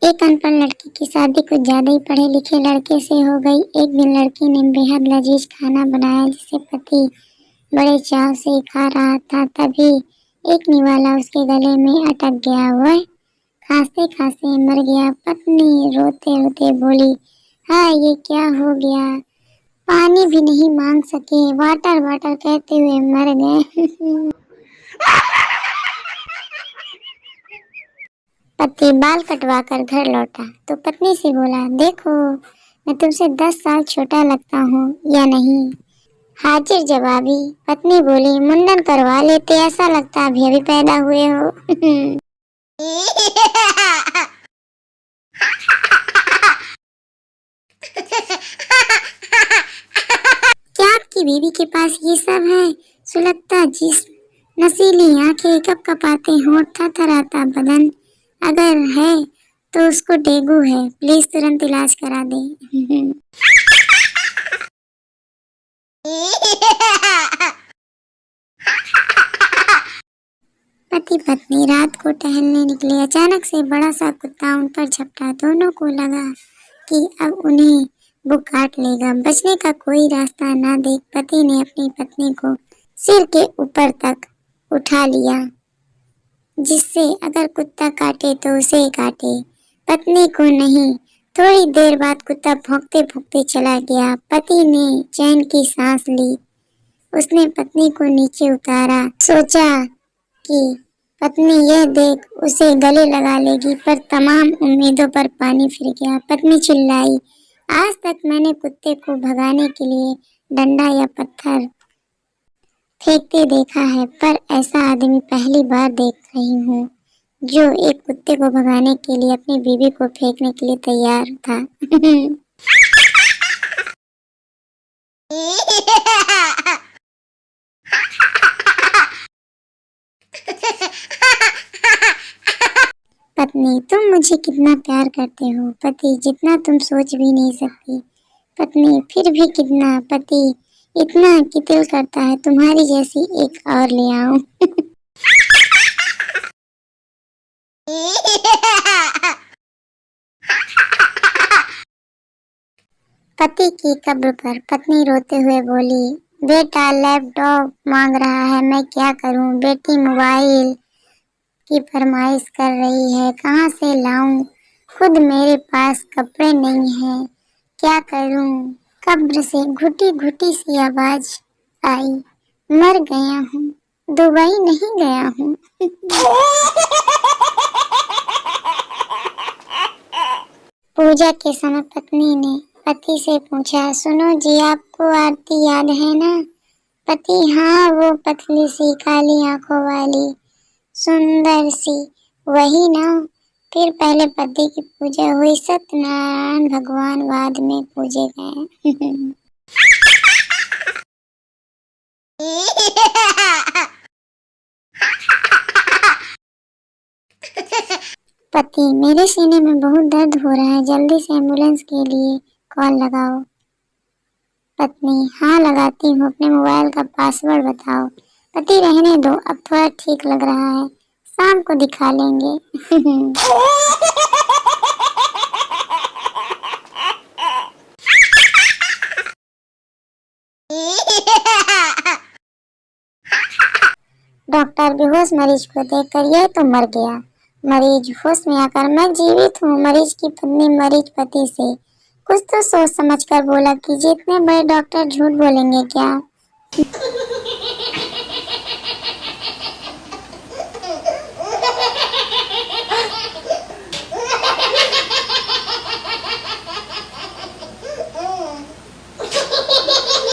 एक अनपढ़ लड़की की शादी कुछ ज्यादा ही पढ़े लिखे लड़के से हो गई। एक दिन लड़की ने बेहद लजीज खाना बनाया जिसे पति बड़े चाव से खा रहा था। तभी एक निवाला उसके गले में अटक गया। वह खांसते खांसते मर गया। पत्नी रोते रोते बोली, हाँ ये क्या हो गया? पानी भी नहीं मांग सके, वाटर वाटर कहते हुए मर गए। पति बाल कटवा कर घर लौटा तो पत्नी से बोला, देखो मैं तुमसे 10 साल छोटा लगता हूँ या नहीं? हाजिर जवाबी। पत्नी बोली, मुंडन करवा लेते, ऐसा लगता अभी अभी पैदा हुए हो। क्या आपकी बीवी के पास ये सब है? सुलगता जिस्म, नसीली आंखें, कपकपाते होंठ, थरथराता बदन। अगर है तो उसको डेंगू है, प्लीज तुरंत इलाज करा दे। पति पत्नी रात को टहलने निकले। अचानक से बड़ा सा कुत्ता उन पर झपटा। दोनों को लगा कि अब उन्हें वो काट लेगा। बचने का कोई रास्ता ना देख पति ने अपनी पत्नी को सिर के ऊपर तक उठा लिया, जिससे अगर कुत्ता काटे तो उसे काटे, पत्नी को नहीं। थोड़ी देर बाद कुत्ता भौंकते भौंकते चला गया। पति ने चैन की सांस ली। उसने पत्नी को नीचे उतारा। सोचा कि पत्नी यह देख उसे गले लगा लेगी, पर तमाम उम्मीदों पर पानी फिर गया। पत्नी चिल्लाई, आज तक मैंने कुत्ते को भगाने के लिए डंडा या पत्थर फेंकते देखा है, पर ऐसा आदमी पहली बार देख रही हूँ जो एक कुत्ते को भगाने के लिए अपनी बीवी को फेंकने के लिए तैयार था। पत्नी, तुम मुझे कितना प्यार करते हो। पति, जितना तुम सोच भी नहीं सकती। पत्नी, फिर भी कितना। पति, इतना कि दिल करता है तुम्हारी जैसी एक और ले आऊं। पति की कब्र पर पत्नी रोते हुए बोली, बेटा लैपटॉप मांग रहा है, मैं क्या करूं? बेटी मोबाइल की फरमाइश कर रही है, कहाँ से लाऊं? खुद मेरे पास कपड़े नहीं हैं, क्या करूं? कब्र से घुटी घुटी सी आवाज आई, मर गया हूँ, दुबई नहीं गया हूँ। पूजा के समय पत्नी ने पति से पूछा, सुनो जी, आपको आरती याद है ना? पति, हाँ, वो पतली सी काली आंखों वाली सुंदर सी, वही ना। फिर पहले पति की पूजा हुई, सत्यनारायण भगवान बाद में पूजे गए। पति, मेरे सीने में बहुत दर्द हो रहा है, जल्दी से एम्बुलेंस के लिए कॉल लगाओ। पत्नी, हाँ लगाती हूँ, अपने मोबाइल का पासवर्ड बताओ। पति, रहने दो, अब थोड़ा ठीक लग रहा है, शाम को दिखा लेंगे। डॉक्टर बेहोश मरीज को देखकर, यह तो मर गया। मरीज होश में आकर, मैं जीवित हूँ। मरीज की पत्नी मरीज पति से कुछ तो सोच समझ कर बोला कि जितने बड़े डॉक्टर झूठ बोलेंगे क्या?